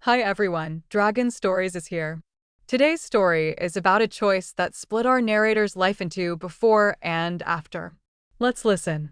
Hi everyone, Dragon Stories is here. Today's story is about a choice that split our narrator's life into before and after. Let's listen.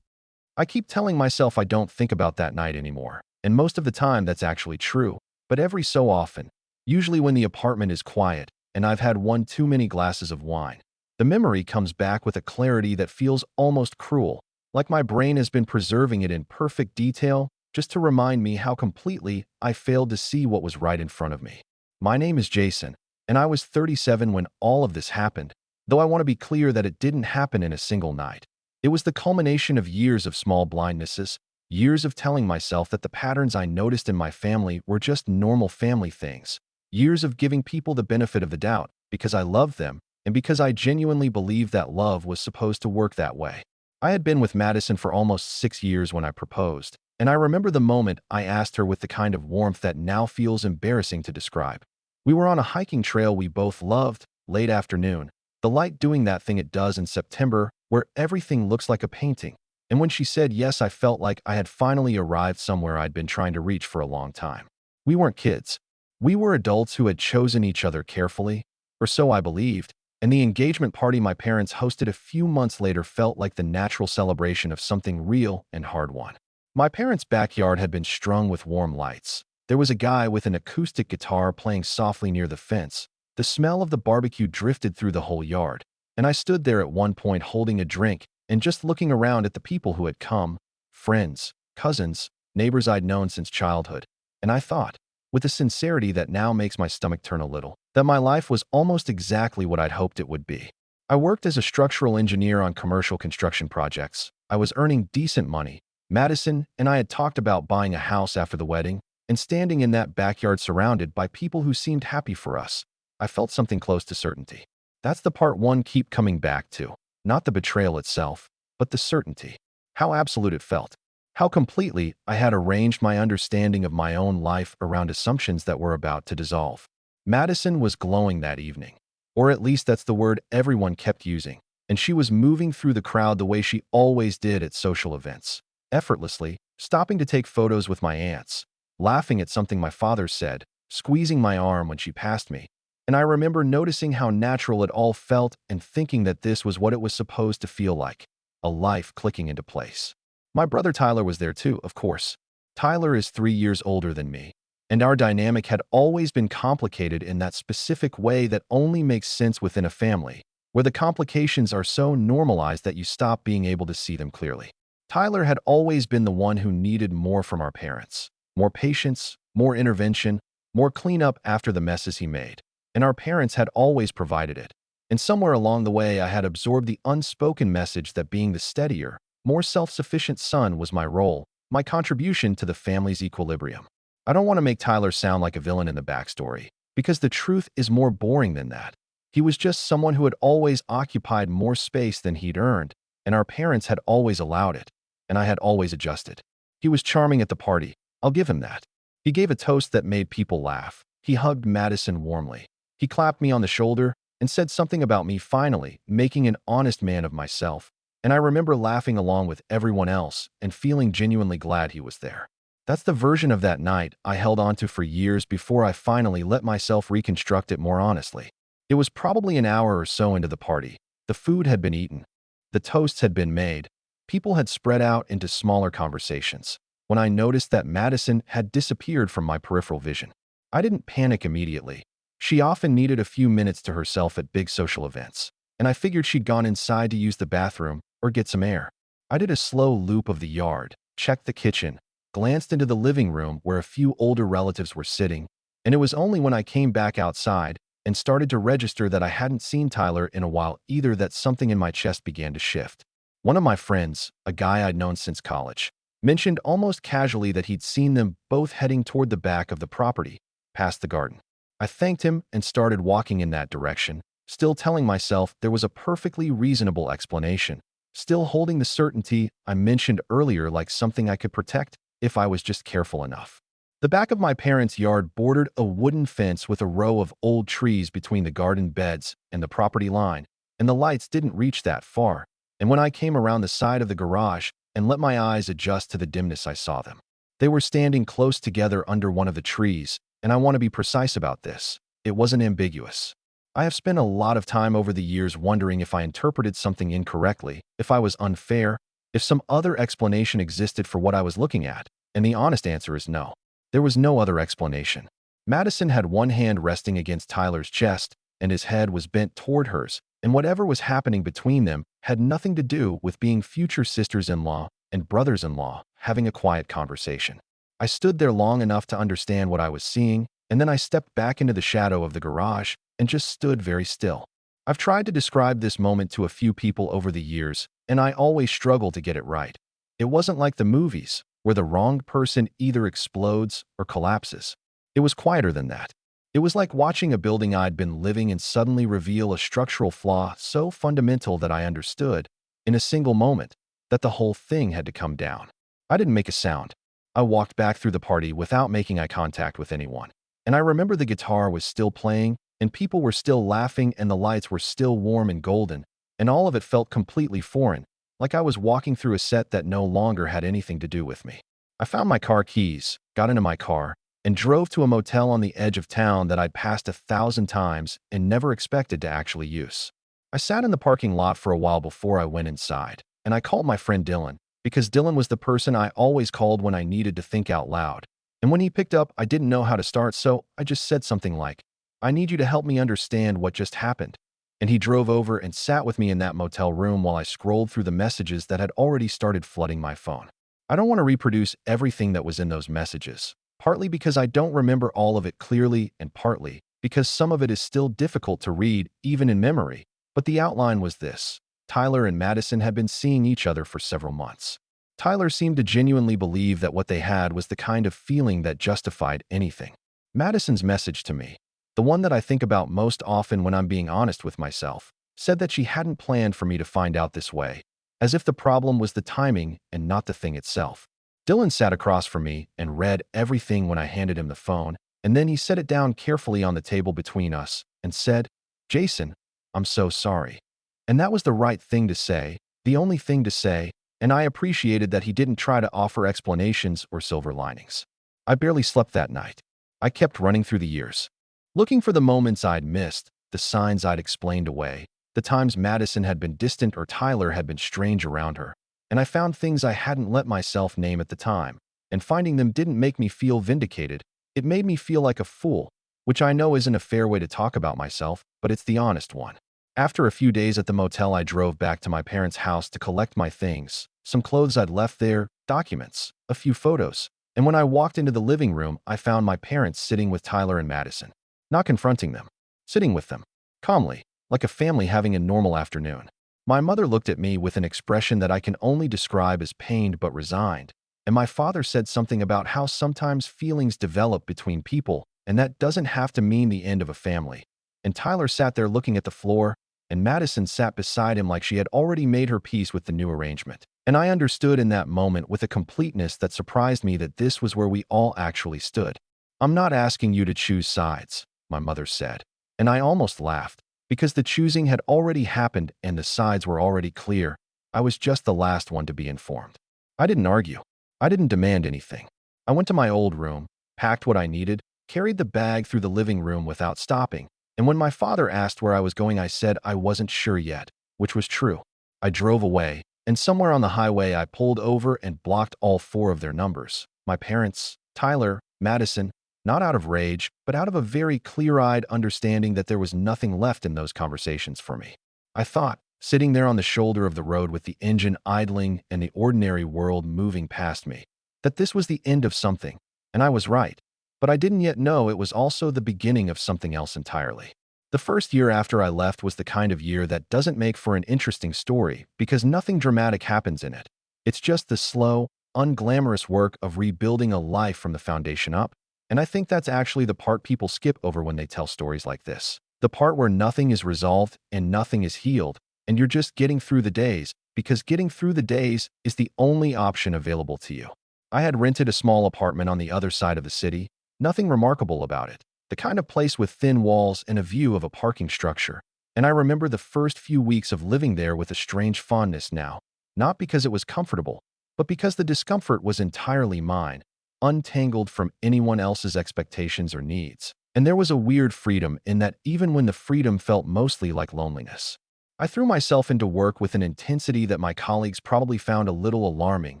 I keep telling myself I don't think about that night anymore, and most of the time that's actually true. But every so often, usually when the apartment is quiet and I've had one too many glasses of wine, the memory comes back with a clarity that feels almost cruel, like my brain has been preserving it in perfect detail just to remind me how completely I failed to see what was right in front of me. My name is Jason, and I was 37 when all of this happened, though I want to be clear that it didn't happen in a single night. It was the culmination of years of small blindnesses, years of telling myself that the patterns I noticed in my family were just normal family things, years of giving people the benefit of the doubt because I loved them and because I genuinely believed that love was supposed to work that way. I had been with Madison for almost 6 years when I proposed, and I remember the moment I asked her with the kind of warmth that now feels embarrassing to describe. We were on a hiking trail we both loved, late afternoon, the light doing that thing it does in September where everything looks like a painting. And when she said yes, I felt like I had finally arrived somewhere I'd been trying to reach for a long time. We weren't kids. We were adults who had chosen each other carefully, or so I believed, and the engagement party my parents hosted a few months later felt like the natural celebration of something real and hard-won. My parents' backyard had been strung with warm lights. There was a guy with an acoustic guitar playing softly near the fence. The smell of the barbecue drifted through the whole yard, and I stood there at one point holding a drink and just looking around at the people who had come, friends, cousins, neighbors I'd known since childhood. And I thought, with a sincerity that now makes my stomach turn a little, that my life was almost exactly what I'd hoped it would be. I worked as a structural engineer on commercial construction projects. I was earning decent money. Madison and I had talked about buying a house after the wedding and standing in that backyard surrounded by people who seemed happy for us. I felt something close to certainty. That's the part one keep coming back to. Not the betrayal itself, but the certainty. How absolute it felt. How completely I had arranged my understanding of my own life around assumptions that were about to dissolve. Madison was glowing that evening, or at least that's the word everyone kept using, and she was moving through the crowd the way she always did at social events, effortlessly, stopping to take photos with my aunts, laughing at something my father said, squeezing my arm when she passed me, and I remember noticing how natural it all felt and thinking that this was what it was supposed to feel like, a life clicking into place. My brother Tyler was there too, of course. Tyler is 3 years older than me, and our dynamic had always been complicated in that specific way that only makes sense within a family, where the complications are so normalized that you stop being able to see them clearly. Tyler had always been the one who needed more from our parents, more patience, more intervention, more cleanup after the messes he made. And our parents had always provided it. And somewhere along the way, I had absorbed the unspoken message that being the steadier, more self-sufficient son was my role, my contribution to the family's equilibrium. I don't want to make Tyler sound like a villain in the backstory, because the truth is more boring than that. He was just someone who had always occupied more space than he'd earned, and our parents had always allowed it, and I had always adjusted. He was charming at the party, I'll give him that. He gave a toast that made people laugh. He hugged Madison warmly. He clapped me on the shoulder and said something about me finally making an honest man of myself, and I remember laughing along with everyone else and feeling genuinely glad he was there. That's the version of that night I held on to for years before I finally let myself reconstruct it more honestly. It was probably an hour or so into the party. The food had been eaten. The toasts had been made. People had spread out into smaller conversations, when I noticed that Madison had disappeared from my peripheral vision. I didn't panic immediately. She often needed a few minutes to herself at big social events, and I figured she'd gone inside to use the bathroom or get some air. I did a slow loop of the yard, checked the kitchen, glanced into the living room where a few older relatives were sitting, and it was only when I came back outside and started to register that I hadn't seen Tyler in a while either that something in my chest began to shift. One of my friends, a guy I'd known since college, mentioned almost casually that he'd seen them both heading toward the back of the property, past the garden. I thanked him and started walking in that direction, still telling myself there was a perfectly reasonable explanation, still holding the certainty I mentioned earlier like something I could protect if I was just careful enough. The back of my parents' yard bordered a wooden fence with a row of old trees between the garden beds and the property line, and the lights didn't reach that far, and when I came around the side of the garage and let my eyes adjust to the dimness, I saw them. They were standing close together under one of the trees, And I want to be precise about this. It wasn't ambiguous. I have spent a lot of time over the years wondering if I interpreted something incorrectly, if I was unfair, if some other explanation existed for what I was looking at, and the honest answer is no. There was no other explanation. Madison had one hand resting against Tyler's chest, and his head was bent toward hers, and whatever was happening between them had nothing to do with being future sisters-in-law and brothers-in-law having a quiet conversation. I stood there long enough to understand what I was seeing, and then I stepped back into the shadow of the garage and just stood very still. I've tried to describe this moment to a few people over the years, and I always struggle to get it right. It wasn't like the movies, where the wrong person either explodes or collapses. It was quieter than that. It was like watching a building I'd been living in suddenly reveal a structural flaw so fundamental that I understood, in a single moment, that the whole thing had to come down. I didn't make a sound. I walked back through the party without making eye contact with anyone. And I remember the guitar was still playing, and people were still laughing, and the lights were still warm and golden, and all of it felt completely foreign, like I was walking through a set that no longer had anything to do with me. I found my car keys, got into my car, and drove to a motel on the edge of town that I'd passed 1,000 times and never expected to actually use. I sat in the parking lot for a while before I went inside, and I called my friend Dylan, because Dylan was the person I always called when I needed to think out loud. And when he picked up, I didn't know how to start, so I just said something like, "I need you to help me understand what just happened." And he drove over and sat with me in that motel room while I scrolled through the messages that had already started flooding my phone. I don't want to reproduce everything that was in those messages, partly because I don't remember all of it clearly and partly because some of it is still difficult to read, even in memory. But the outline was this. Tyler and Madison had been seeing each other for several months. Tyler seemed to genuinely believe that what they had was the kind of feeling that justified anything. Madison's message to me, the one that I think about most often when I'm being honest with myself, said that she hadn't planned for me to find out this way, as if the problem was the timing and not the thing itself. Dylan sat across from me and read everything when I handed him the phone, and then he set it down carefully on the table between us and said, "Jason, I'm so sorry." And that was the right thing to say, the only thing to say, and I appreciated that he didn't try to offer explanations or silver linings. I barely slept that night. I kept running through the years, looking for the moments I'd missed, the signs I'd explained away, the times Madison had been distant or Tyler had been strange around her. And I found things I hadn't let myself name at the time, and finding them didn't make me feel vindicated. It made me feel like a fool, which I know isn't a fair way to talk about myself, but it's the honest one. After a few days at the motel, I drove back to my parents' house to collect my things, some clothes I'd left there, documents, a few photos. And when I walked into the living room, I found my parents sitting with Tyler and Madison. Not confronting them, sitting with them, calmly, like a family having a normal afternoon. My mother looked at me with an expression that I can only describe as pained but resigned, and my father said something about how sometimes feelings develop between people, and that doesn't have to mean the end of a family. And Tyler sat there looking at the floor, and Madison sat beside him like she had already made her peace with the new arrangement. And I understood in that moment with a completeness that surprised me that this was where we all actually stood. "I'm not asking you to choose sides," my mother said, and I almost laughed, because the choosing had already happened and the sides were already clear. I was just the last one to be informed. I didn't argue. I didn't demand anything. I went to my old room, packed what I needed, carried the bag through the living room without stopping, and when my father asked where I was going, I said I wasn't sure yet, which was true. I drove away, and somewhere on the highway I pulled over and blocked all 4 of their numbers. My parents, Tyler, Madison, not out of rage, but out of a very clear-eyed understanding that there was nothing left in those conversations for me. I thought, sitting there on the shoulder of the road with the engine idling and the ordinary world moving past me, that this was the end of something, and I was right. But I didn't yet know it was also the beginning of something else entirely. The first year after I left was the kind of year that doesn't make for an interesting story because nothing dramatic happens in it. It's just the slow, unglamorous work of rebuilding a life from the foundation up. And I think that's actually the part people skip over when they tell stories like this. The part where nothing is resolved and nothing is healed, and you're just getting through the days, because getting through the days is the only option available to you. I had rented a small apartment on the other side of the city, nothing remarkable about it, the kind of place with thin walls and a view of a parking structure. And I remember the first few weeks of living there with a strange fondness now, not because it was comfortable, but because the discomfort was entirely mine. untangled from anyone else's expectations or needs. And there was a weird freedom in that even when the freedom felt mostly like loneliness. I threw myself into work with an intensity that my colleagues probably found a little alarming,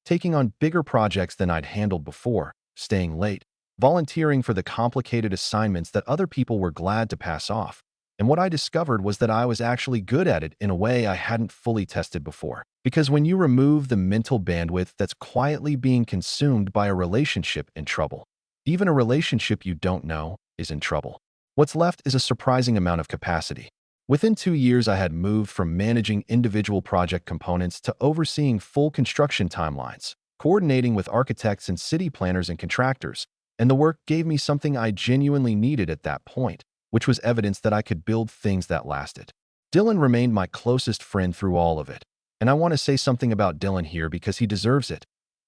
taking on bigger projects than I'd handled before, staying late, volunteering for the complicated assignments that other people were glad to pass off. And what I discovered was that I was actually good at it in a way I hadn't fully tested before. Because when you remove the mental bandwidth that's quietly being consumed by a relationship in trouble, even a relationship you don't know is in trouble. What's left is a surprising amount of capacity. Within 2 years, I had moved from managing individual project components to overseeing full construction timelines, coordinating with architects and city planners and contractors, and the work gave me something I genuinely needed at that point, which was evidence that I could build things that lasted. Dylan remained my closest friend through all of it, and I want to say something about Dylan here because he deserves it.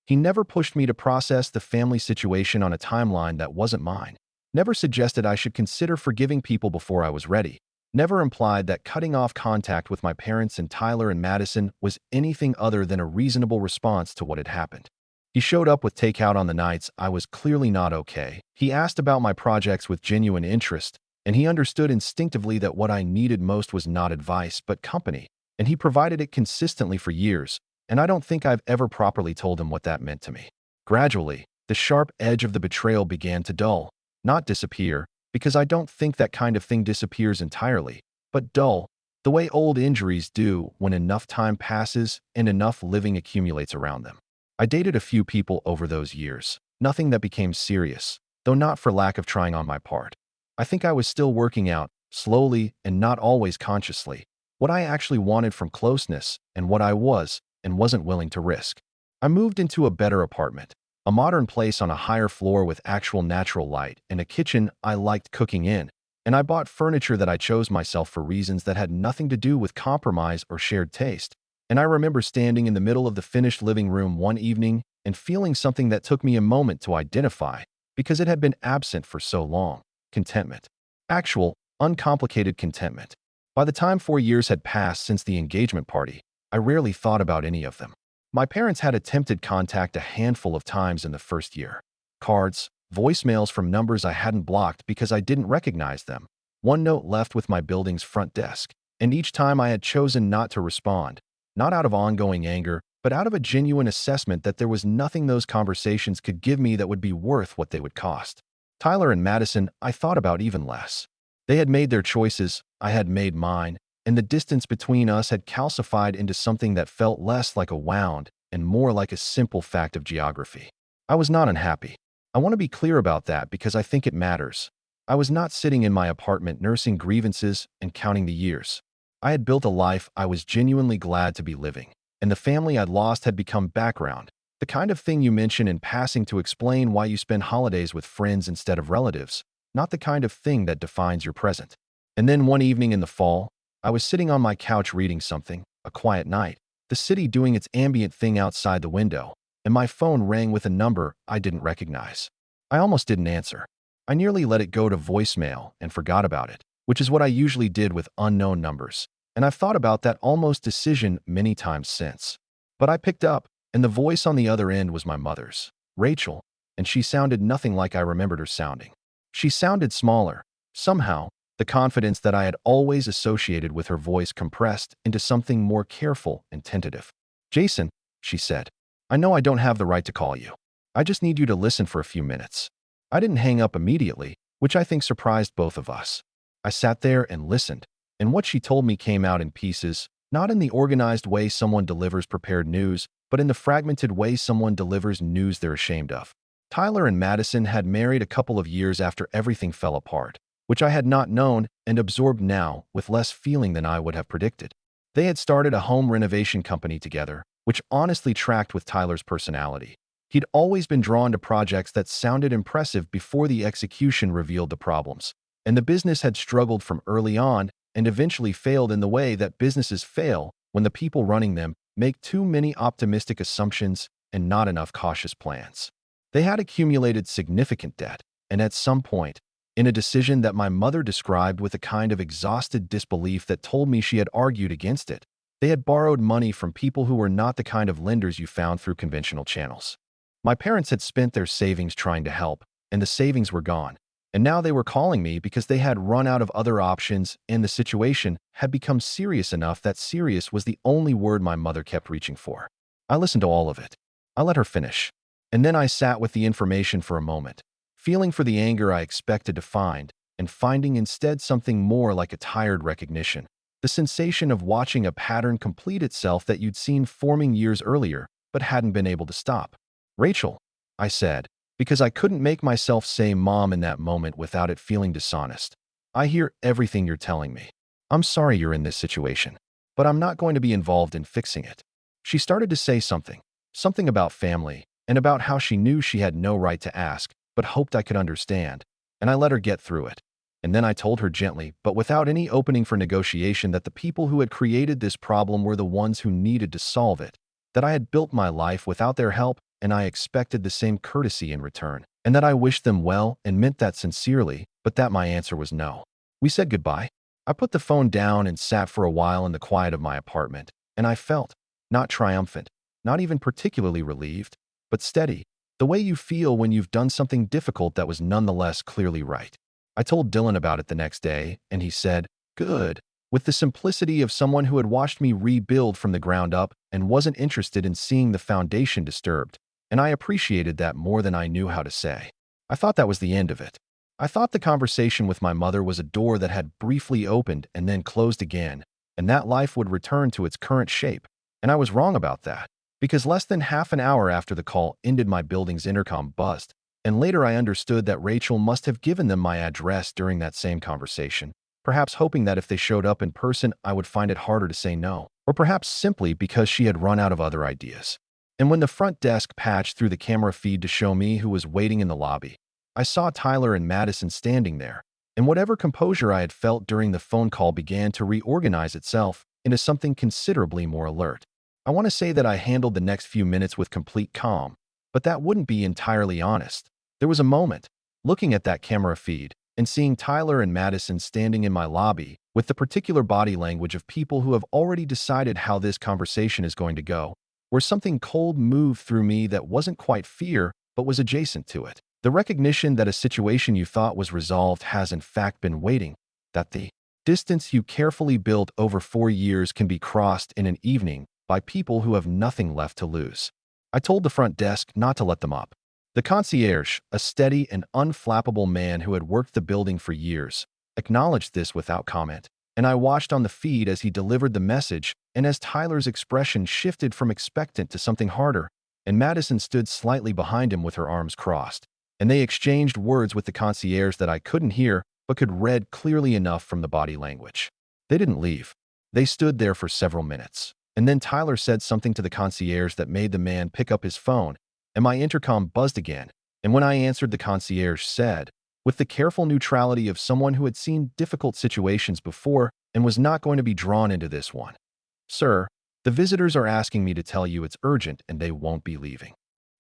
He never pushed me to process the family situation on a timeline that wasn't mine, never suggested I should consider forgiving people before I was ready, never implied that cutting off contact with my parents and Tyler and Madison was anything other than a reasonable response to what had happened. He showed up with takeout on the nights I was clearly not okay. He asked about my projects with genuine interest, and he understood instinctively that what I needed most was not advice, but company, and he provided it consistently for years, and I don't think I've ever properly told him what that meant to me. Gradually, the sharp edge of the betrayal began to dull, not disappear, because I don't think that kind of thing disappears entirely, but dull, the way old injuries do when enough time passes and enough living accumulates around them. I dated a few people over those years, nothing that became serious, though not for lack of trying on my part. I think I was still working out, slowly and not always consciously, what I actually wanted from closeness and what I was and wasn't willing to risk. I moved into a better apartment, a modern place on a higher floor with actual natural light and a kitchen I liked cooking in, and I bought furniture that I chose myself for reasons that had nothing to do with compromise or shared taste. And I remember standing in the middle of the finished living room one evening and feeling something that took me a moment to identify because it had been absent for so long. Contentment. Actual, uncomplicated contentment. By the time 4 years had passed since the engagement party, I rarely thought about any of them. My parents had attempted contact a handful of times in the first year. Cards, voicemails from numbers I hadn't blocked because I didn't recognize them, one note left with my building's front desk, and each time I had chosen not to respond, not out of ongoing anger, but out of a genuine assessment that there was nothing those conversations could give me that would be worth what they would cost. Tyler and Madison, I thought about even less. They had made their choices, I had made mine, and the distance between us had calcified into something that felt less like a wound and more like a simple fact of geography. I was not unhappy. I want to be clear about that because I think it matters. I was not sitting in my apartment nursing grievances and counting the years. I had built a life I was genuinely glad to be living, and the family I'd lost had become background, the kind of thing you mention in passing to explain why you spend holidays with friends instead of relatives, not the kind of thing that defines your present. And then one evening in the fall, I was sitting on my couch reading something, a quiet night, the city doing its ambient thing outside the window, and my phone rang with a number I didn't recognize. I almost didn't answer. I nearly let it go to voicemail and forgot about it, which is what I usually did with unknown numbers, and I've thought about that almost decision many times since. But I picked up, and the voice on the other end was my mother's, Rachel, and she sounded nothing like I remembered her sounding. She sounded smaller. Somehow, the confidence that I had always associated with her voice compressed into something more careful and tentative. "Jason," she said, "I know I don't have the right to call you. I just need you to listen for a few minutes." I didn't hang up immediately, which I think surprised both of us. I sat there and listened, and what she told me came out in pieces, not in the organized way someone delivers prepared news, but in the fragmented way someone delivers news they're ashamed of. Tyler and Madison had married a couple of years after everything fell apart, which I had not known and absorbed now with less feeling than I would have predicted. They had started a home renovation company together, which honestly tracked with Tyler's personality. He'd always been drawn to projects that sounded impressive before the execution revealed the problems, and the business had struggled from early on and eventually failed in the way that businesses fail when the people running them make too many optimistic assumptions and not enough cautious plans. They had accumulated significant debt, and at some point, in a decision that my mother described with a kind of exhausted disbelief that told me she had argued against it, they had borrowed money from people who were not the kind of lenders you found through conventional channels. My parents had spent their savings trying to help, and the savings were gone. And now they were calling me because they had run out of other options and the situation had become serious enough that serious was the only word my mother kept reaching for. I listened to all of it. I let her finish. And then I sat with the information for a moment, feeling for the anger I expected to find, and finding instead something more like a tired recognition. The sensation of watching a pattern complete itself that you'd seen forming years earlier, but hadn't been able to stop. Rachel, I said, because I couldn't make myself say mom in that moment without it feeling dishonest. I hear everything you're telling me. I'm sorry you're in this situation, but I'm not going to be involved in fixing it. She started to say something about family, and about how she knew she had no right to ask, but hoped I could understand, and I let her get through it. And then I told her gently, but without any opening for negotiation, that the people who had created this problem were the ones who needed to solve it, that I had built my life without their help, and I expected the same courtesy in return, and that I wished them well and meant that sincerely, but that my answer was no. We said goodbye. I put the phone down and sat for a while in the quiet of my apartment, and I felt, not triumphant, not even particularly relieved, but steady, the way you feel when you've done something difficult that was nonetheless clearly right. I told Dylan about it the next day, and he said, "Good," with the simplicity of someone who had watched me rebuild from the ground up and wasn't interested in seeing the foundation disturbed. And I appreciated that more than I knew how to say. I thought that was the end of it. I thought the conversation with my mother was a door that had briefly opened and then closed again, and that life would return to its current shape. And I was wrong about that, because less than half an hour after the call ended, my building's intercom buzzed, and later I understood that Rachel must have given them my address during that same conversation, perhaps hoping that if they showed up in person I would find it harder to say no, or perhaps simply because she had run out of other ideas. And when the front desk patched through the camera feed to show me who was waiting in the lobby, I saw Tyler and Madison standing there, and whatever composure I had felt during the phone call began to reorganize itself into something considerably more alert. I want to say that I handled the next few minutes with complete calm, but that wouldn't be entirely honest. There was a moment, looking at that camera feed, and seeing Tyler and Madison standing in my lobby with the particular body language of people who have already decided how this conversation is going to go, where something cold moved through me that wasn't quite fear, but was adjacent to it. The recognition that a situation you thought was resolved has in fact been waiting, that the distance you carefully built over 4 years can be crossed in an evening by people who have nothing left to lose. I told the front desk not to let them up. The concierge, a steady and unflappable man who had worked the building for years, acknowledged this without comment, and I watched on the feed as he delivered the message, and as Tyler's expression shifted from expectant to something harder, and Madison stood slightly behind him with her arms crossed, and they exchanged words with the concierge that I couldn't hear but could read clearly enough from the body language. They didn't leave. They stood there for several minutes, and then Tyler said something to the concierge that made the man pick up his phone, and my intercom buzzed again, and when I answered, the concierge said, with the careful neutrality of someone who had seen difficult situations before and was not going to be drawn into this one, "Sir, the visitors are asking me to tell you it's urgent and they won't be leaving."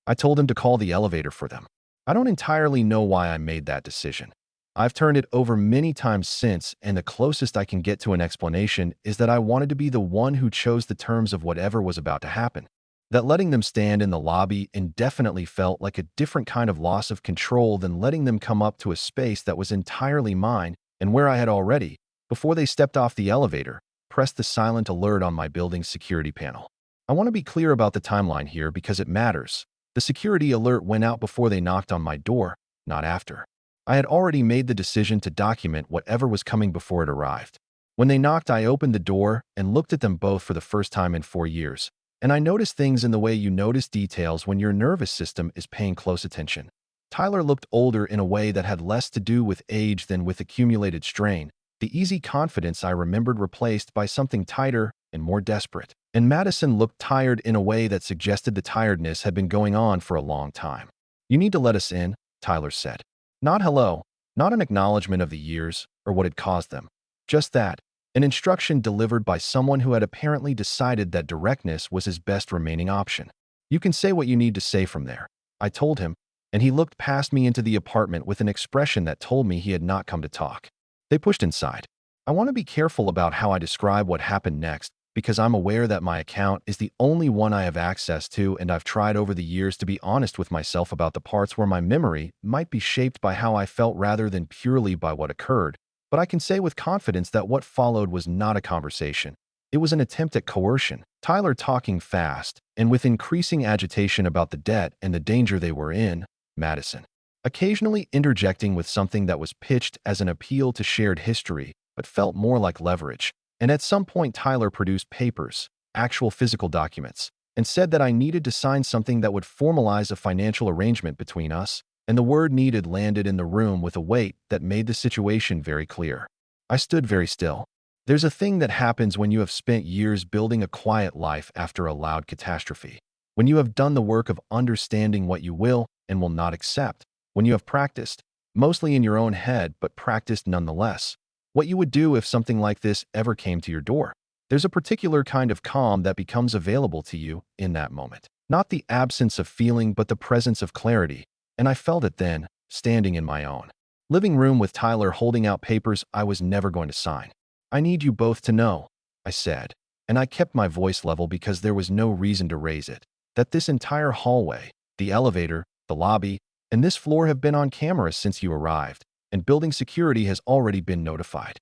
I told him to call the elevator for them. I don't entirely know why I made that decision. I've turned it over many times since, and the closest I can get to an explanation is that I wanted to be the one who chose the terms of whatever was about to happen. That letting them stand in the lobby indefinitely felt like a different kind of loss of control than letting them come up to a space that was entirely mine and where I had already, before they stepped off the elevator, pressed the silent alert on my building's security panel. I want to be clear about the timeline here because it matters. The security alert went out before they knocked on my door, not after. I had already made the decision to document whatever was coming before it arrived. When they knocked, I opened the door and looked at them both for the first time in 4 years. And I noticed things in the way you notice details when your nervous system is paying close attention. Tyler looked older in a way that had less to do with age than with accumulated strain. The easy confidence I remembered replaced by something tighter and more desperate. And Madison looked tired in a way that suggested the tiredness had been going on for a long time. "You need to let us in," Tyler said. Not hello, not an acknowledgement of the years or what had caused them. Just that, an instruction delivered by someone who had apparently decided that directness was his best remaining option. "You can say what you need to say from there," I told him, and he looked past me into the apartment with an expression that told me he had not come to talk. They pushed inside. I want to be careful about how I describe what happened next, because I'm aware that my account is the only one I have access to, and I've tried over the years to be honest with myself about the parts where my memory might be shaped by how I felt rather than purely by what occurred. But I can say with confidence that what followed was not a conversation. It was an attempt at coercion. Tyler talking fast, and with increasing agitation about the debt and the danger they were in. Madison occasionally interjecting with something that was pitched as an appeal to shared history, but felt more like leverage. And at some point, Tyler produced papers, actual physical documents, and said that I needed to sign something that would formalize a financial arrangement between us, and the word needed landed in the room with a weight that made the situation very clear. I stood very still. There's a thing that happens when you have spent years building a quiet life after a loud catastrophe. When you have done the work of understanding what you will and will not accept. When you have practiced, mostly in your own head, but practiced nonetheless. What you would do if something like this ever came to your door. There's a particular kind of calm that becomes available to you in that moment. Not the absence of feeling, but the presence of clarity. And I felt it then, standing in my own living room with Tyler holding out papers I was never going to sign. I need you both to know, I said, and I kept my voice level because there was no reason to raise it, that this entire hallway, the elevator, the lobby, and this floor have been on camera since you arrived, and building security has already been notified.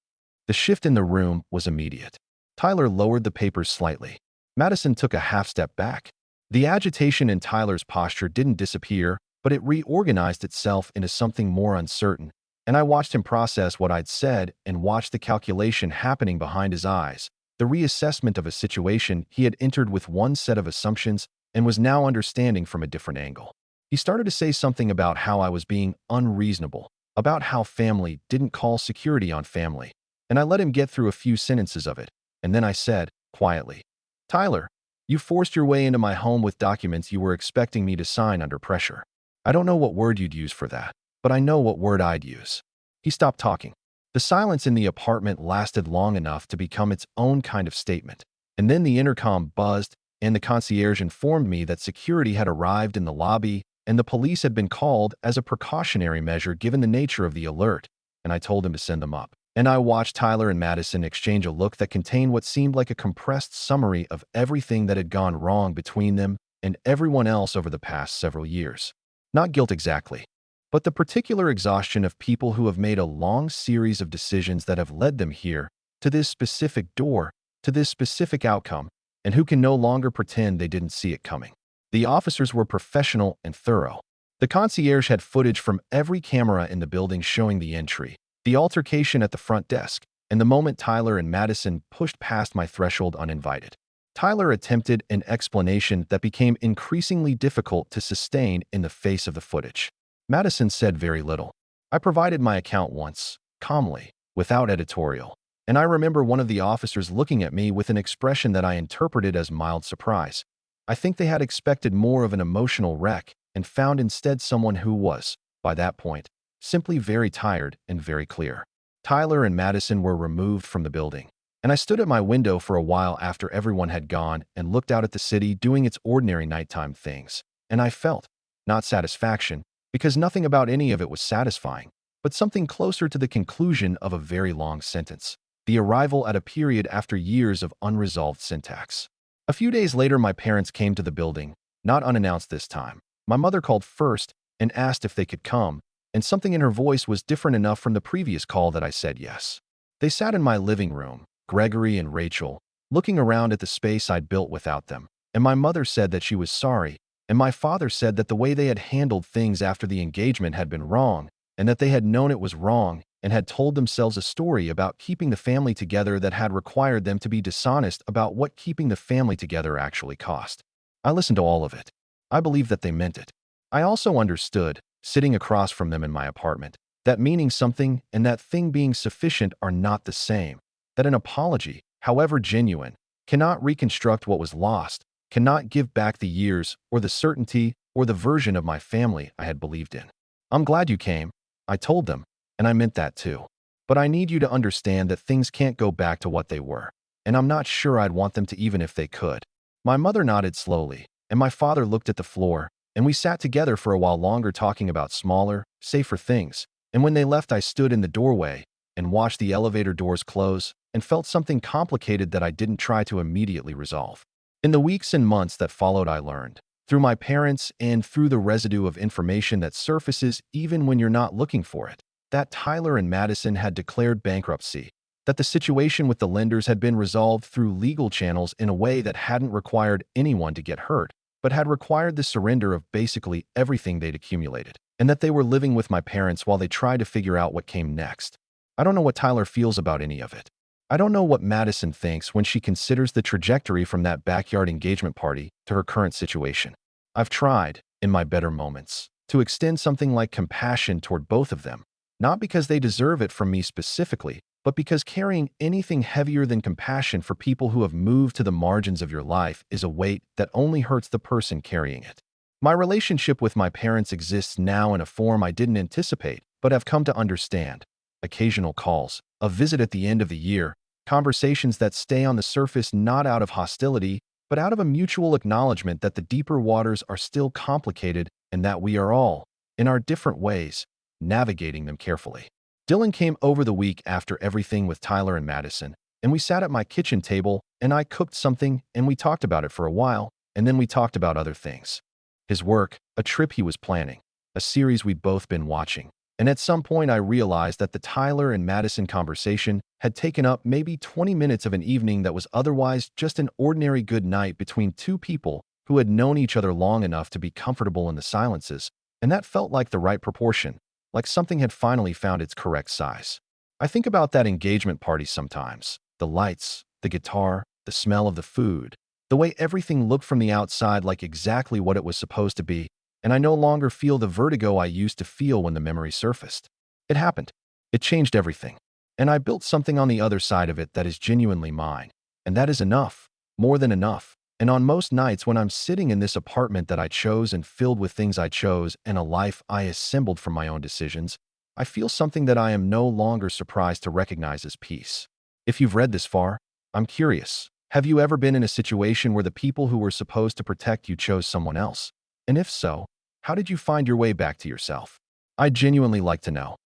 The shift in the room was immediate. Tyler lowered the papers slightly. Madison took a half step back. The agitation in Tyler's posture didn't disappear, but it reorganized itself into something more uncertain, and I watched him process what I'd said and watched the calculation happening behind his eyes, the reassessment of a situation he had entered with one set of assumptions and was now understanding from a different angle. He started to say something about how I was being unreasonable, about how family didn't call security on family, and I let him get through a few sentences of it, and then I said, quietly, Tyler, you forced your way into my home with documents you were expecting me to sign under pressure. I don't know what word you'd use for that, but I know what word I'd use. He stopped talking. The silence in the apartment lasted long enough to become its own kind of statement, and then the intercom buzzed, and the concierge informed me that security had arrived in the lobby and the police had been called as a precautionary measure given the nature of the alert, and I told him to send them up. And I watched Tyler and Madison exchange a look that contained what seemed like a compressed summary of everything that had gone wrong between them and everyone else over the past several years. Not guilt exactly, but the particular exhaustion of people who have made a long series of decisions that have led them here, to this specific door, to this specific outcome, and who can no longer pretend they didn't see it coming. The officers were professional and thorough. The concierge had footage from every camera in the building showing the entry, the altercation at the front desk, and the moment Tyler and Madison pushed past my threshold uninvited. Tyler attempted an explanation that became increasingly difficult to sustain in the face of the footage. Madison said very little. I provided my account once, calmly, without editorial, and I remember one of the officers looking at me with an expression that I interpreted as mild surprise. I think they had expected more of an emotional wreck and found instead someone who was, by that point, simply very tired and very clear. Tyler and Madison were removed from the building, and I stood at my window for a while after everyone had gone and looked out at the city doing its ordinary nighttime things, and I felt, not satisfaction, because nothing about any of it was satisfying, but something closer to the conclusion of a very long sentence, the arrival at a period after years of unresolved syntax. A few days later, my parents came to the building, not unannounced this time. My mother called first and asked if they could come, and something in her voice was different enough from the previous call that I said yes. They sat in my living room, Gregory and Rachel, looking around at the space I'd built without them, and my mother said that she was sorry, and my father said that the way they had handled things after the engagement had been wrong, and that they had known it was wrong and had told themselves a story about keeping the family together that had required them to be dishonest about what keeping the family together actually cost. I listened to all of it. I believed that they meant it. I also understood, sitting across from them in my apartment, that meaning something and that thing being sufficient are not the same, that an apology, however genuine, cannot reconstruct what was lost, cannot give back the years or the certainty or the version of my family I had believed in. I'm glad you came, I told them, and I meant that too. But I need you to understand that things can't go back to what they were, and I'm not sure I'd want them to even if they could. My mother nodded slowly, and my father looked at the floor, and we sat together for a while longer talking about smaller, safer things, and when they left I stood in the doorway and watched the elevator doors close and felt something complicated that I didn't try to immediately resolve. In the weeks and months that followed, I learned, through my parents and through the residue of information that surfaces even when you're not looking for it, that Tyler and Madison had declared bankruptcy, that the situation with the lenders had been resolved through legal channels in a way that hadn't required anyone to get hurt, but had required the surrender of basically everything they'd accumulated, and that they were living with my parents while they tried to figure out what came next. I don't know what Tyler feels about any of it. I don't know what Madison thinks when she considers the trajectory from that backyard engagement party to her current situation. I've tried, in my better moments, to extend something like compassion toward both of them, not because they deserve it from me specifically, but because carrying anything heavier than compassion for people who have moved to the margins of your life is a weight that only hurts the person carrying it. My relationship with my parents exists now in a form I didn't anticipate, but have come to understand. Occasional calls, a visit at the end of the year, conversations that stay on the surface not out of hostility, but out of a mutual acknowledgement that the deeper waters are still complicated and that we are all, in our different ways, navigating them carefully. Dylan came over the week after everything with Tyler and Madison, and we sat at my kitchen table, and I cooked something, and we talked about it for a while, and then we talked about other things. His work, a trip he was planning, a series we'd both been watching. And at some point I realized that the Tyler and Madison conversation had taken up maybe 20 minutes of an evening that was otherwise just an ordinary good night between two people who had known each other long enough to be comfortable in the silences, and that felt like the right proportion, like something had finally found its correct size. I think about that engagement party sometimes. The lights, the guitar, the smell of the food, the way everything looked from the outside like exactly what it was supposed to be, and I no longer feel the vertigo I used to feel when the memory surfaced. It happened. It changed everything. And I built something on the other side of it that is genuinely mine. And that is enough. More than enough. And on most nights when I'm sitting in this apartment that I chose and filled with things I chose and a life I assembled from my own decisions, I feel something that I am no longer surprised to recognize as peace. If you've read this far, I'm curious. Have you ever been in a situation where the people who were supposed to protect you chose someone else? And if so, how did you find your way back to yourself? I'd genuinely like to know.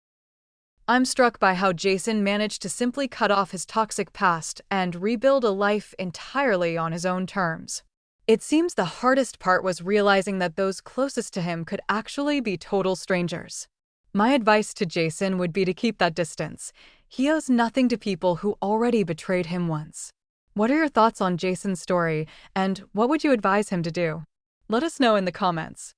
I'm struck by how Jason managed to simply cut off his toxic past and rebuild a life entirely on his own terms. It seems the hardest part was realizing that those closest to him could actually be total strangers. My advice to Jason would be to keep that distance. He owes nothing to people who already betrayed him once. What are your thoughts on Jason's story, and what would you advise him to do? Let us know in the comments.